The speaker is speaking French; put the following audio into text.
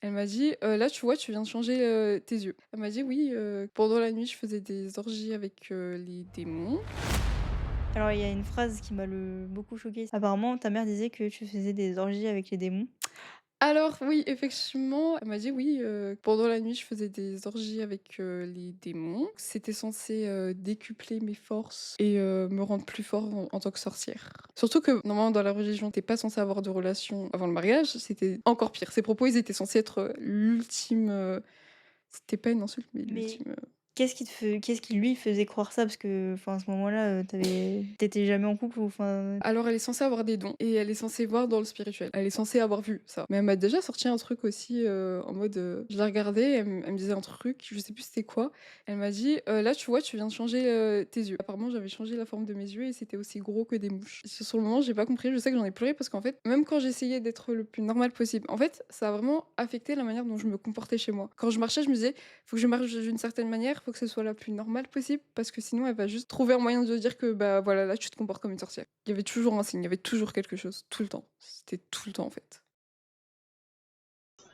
Elle m'a dit: «Là, tu vois, tu viens de changer, tes yeux». Elle m'a dit: «Oui, pendant la nuit, je faisais des orgies avec, les démons». Alors il y a une phrase qui m'a beaucoup choquée. Apparemment, ta mère disait que tu faisais des orgies avec les démons. Alors oui, effectivement, elle m'a dit: «Oui, pendant la nuit, je faisais des orgies avec, les démons. C'était censé, décupler mes forces et me rendre plus fort en tant que sorcière». Surtout que normalement dans la religion, tu pas censé avoir de relation avant le mariage, c'était encore pire. Ses propos, ils étaient censés être, l'ultime, c'était pas une insulte, mais Mais l'ultime, qu'est-ce qui lui faisait croire ça? Parce que, enfin, à ce moment-là, tu jamais en couple ou enfin Alors elle est censée avoir des dons et elle est censée voir dans le spirituel. Elle est censée avoir vu ça. Mais elle m'a déjà sorti un truc aussi, en mode, je la regardais, elle me disait un truc, je sais plus c'était quoi. Elle m'a dit: «Là, tu vois, tu viens de changer, tes yeux». Apparemment, j'avais changé la forme de mes yeux et c'était aussi gros que des mouches. Sur le moment, j'ai pas compris, je sais que j'en ai pleuré parce qu'en fait, même quand j'essayais d'être le plus normal possible, en fait, ça a vraiment affecté la manière dont je me comportais chez moi. Quand je marchais, je me disais: «Faut que je marche d'une certaine manière, faut que ce soit la plus normale possible parce que sinon elle va juste trouver un moyen de dire que, bah, voilà, là, tu te comportes comme une sorcière». Il y avait toujours un signe, il y avait toujours quelque chose, tout le temps. C'était tout le temps, en fait.